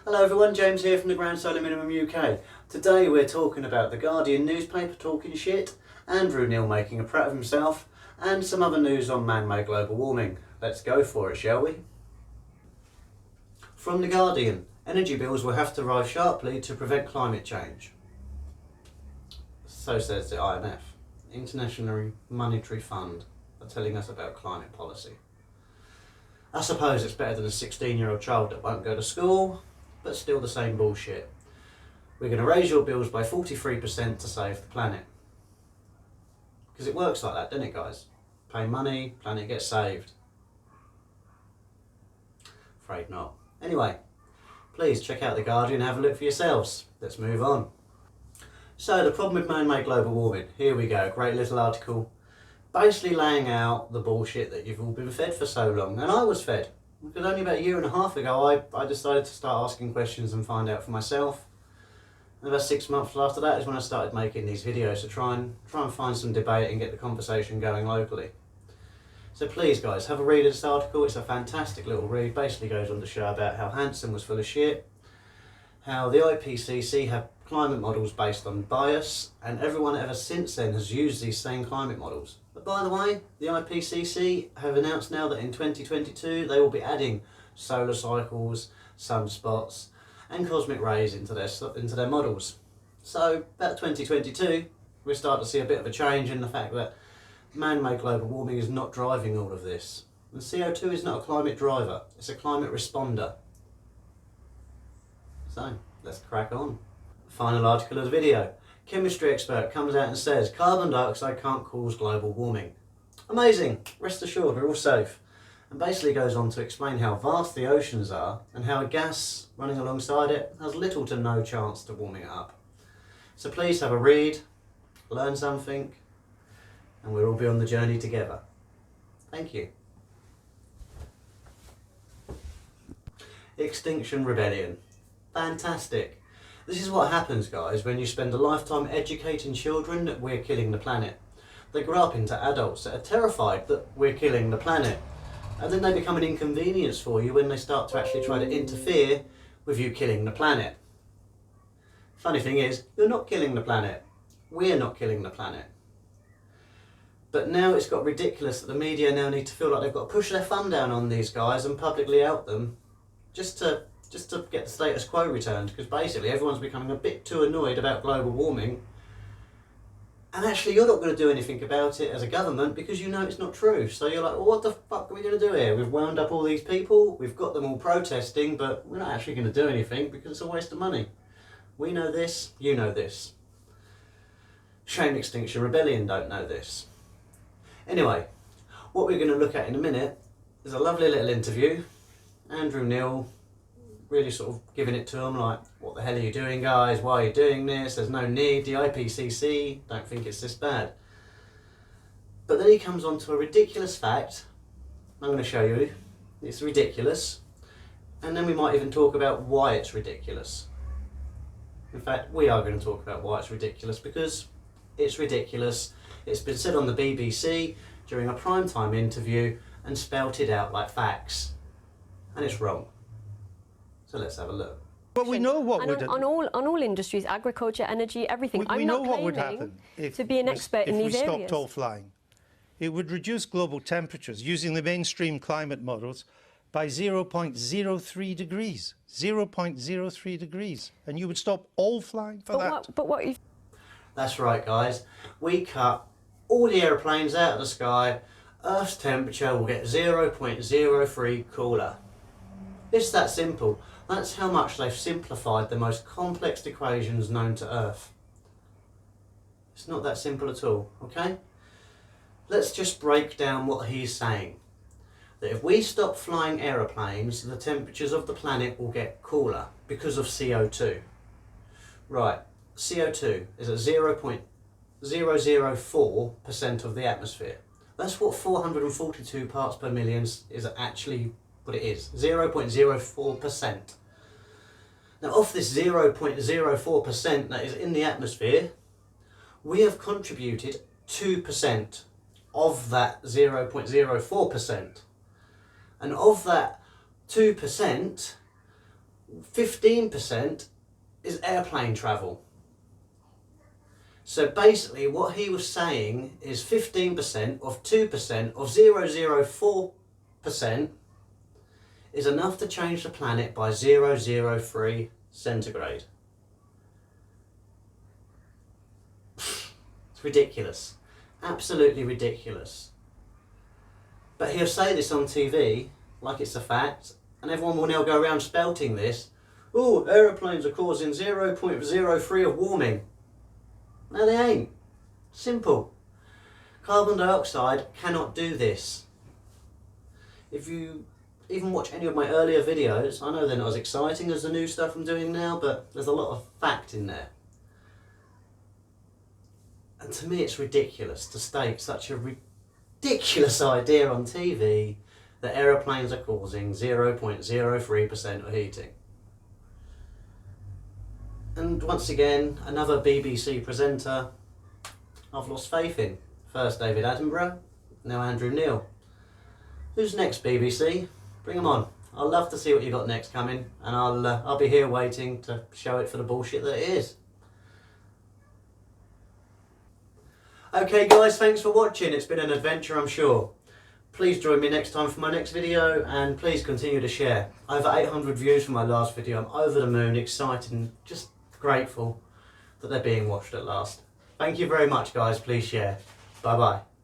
Hello everyone, James here from the Grand Solar Minimum UK. Today we're talking about the Guardian newspaper talking shit, Andrew Neil making a prat of himself, and some other news on man-made global warming. Let's go for it, shall we? From the Guardian, energy bills will have to rise sharply to prevent climate change. So says the IMF, International Monetary Fund, are telling us about climate policy. I suppose it's better than a 16-year-old child that won't go to school, but still the same bullshit. We're going to raise your bills by 43% to save the planet. Because it works like that, doesn't it, guys? Pay money, planet gets saved. Afraid not. Anyway, please check out The Guardian and have a look for yourselves. Let's move on. So, the problem with man-made global warming. Here we go, great little article. Basically laying out the bullshit that you've all been fed for so long. And I was fed. Because only about a year and a half ago I decided to start asking questions and find out for myself. And about 6 months after that is when I started making these videos to try and find some debate and get the conversation going locally. So please guys, have a read of this article. It's a fantastic little read. Basically goes on to show about how Hansen was full of shit, how the IPCC have climate models based on bias, and everyone ever since then has used these same climate models. But by the way, the IPCC have announced now that in 2022 they will be adding solar cycles, sunspots and cosmic rays into their models. So about 2022 we'll start to see a bit of a change in the fact that man-made global warming is not driving all of this. And CO2 is not a climate driver, it's a climate responder. So let's crack on. Final article of the video. Chemistry expert comes out and says carbon dioxide can't cause global warming. Amazing, rest assured we're all safe. And basically goes on to explain how vast the oceans are and how a gas running alongside it has little to no chance to warming it up. So please have a read, learn something, and we'll all be on the journey together. Thank you. Extinction Rebellion. Fantastic. This is what happens, guys, when you spend a lifetime educating children that we're killing the planet. They grow up into adults that are terrified that we're killing the planet. And then they become an inconvenience for you when they start to actually try to interfere with you killing the planet. Funny thing is, you're not killing the planet. We're not killing the planet. But now it's got ridiculous that the media now need to feel like they've got to push their thumb down on these guys and publicly out them just to get the status quo returned, because basically everyone's becoming a bit too annoyed about global warming, and actually you're not going to do anything about it as a government because you know it's not true. So you're like, well, what the fuck are we going to do here? We've wound up all these people, we've got them all protesting, but we're not actually going to do anything because it's a waste of money. We know this, you know this. Shame Extinction Rebellion don't know this. Anyway, what we're going to look at in a minute is a lovely little interview. Andrew Neil really sort of giving it to them like, what the hell are you doing, guys? Why are you doing this? There's no need. The IPCC don't think it's this bad. But then he comes on to a ridiculous fact. I'm going to show you. It's ridiculous. And then we might even talk about why it's ridiculous. In fact, we are going to talk about why it's ridiculous because it's ridiculous. It's been said on the BBC during a primetime interview and spouted out like facts. And it's wrong. So let's have a look. Well, we know what would on all industries, agriculture, energy, everything. We know what would happen to be an expert in these areas. If we stopped all flying. It would reduce global temperatures using the mainstream climate models by 0.03 degrees. 0.03 degrees. And you would stop all flying for that. That's right, guys. We cut all the airplanes out of the sky. Earth's temperature will get 0.03 cooler. It's that simple. That's how much they've simplified the most complex equations known to Earth. It's not that simple at all, okay? Let's just break down what he's saying. That if we stop flying aeroplanes, the temperatures of the planet will get cooler because of CO2. Right, CO2 is at 0.004% of the atmosphere. That's what 442 parts per million is actually what it is, 0.04%. Now of this 0.04% that is in the atmosphere, we have contributed 2% of that 0.04%. And of that 2%, 15% is airplane travel. So basically what he was saying is 15% of 2% of 0.004% is enough to change the planet by 0.003 centigrade. It's ridiculous. Absolutely ridiculous. But he'll say this on TV like it's a fact, and everyone will now go around spouting this. Oh, aeroplanes are causing 0.03 of warming. No, they ain't. Simple. Carbon dioxide cannot do this. If you even watch any of my earlier videos, I know they're not as exciting as the new stuff I'm doing now, but there's a lot of fact in there. And to me it's ridiculous to state such a ridiculous idea on TV that aeroplanes are causing 0.03% of heating. And once again, another BBC presenter I've lost faith in. First David Attenborough, now Andrew Neil. Who's next, BBC? Bring them on. I'd love to see what you got next coming, and I'll be here waiting to show it for the bullshit that it is. Okay guys, thanks for watching. It's been an adventure, I'm sure. Please join me next time for my next video, and please continue to share. Over 800 views for my last video. I'm over the moon, excited and just grateful that they're being watched at last. Thank you very much guys, please share. Bye bye.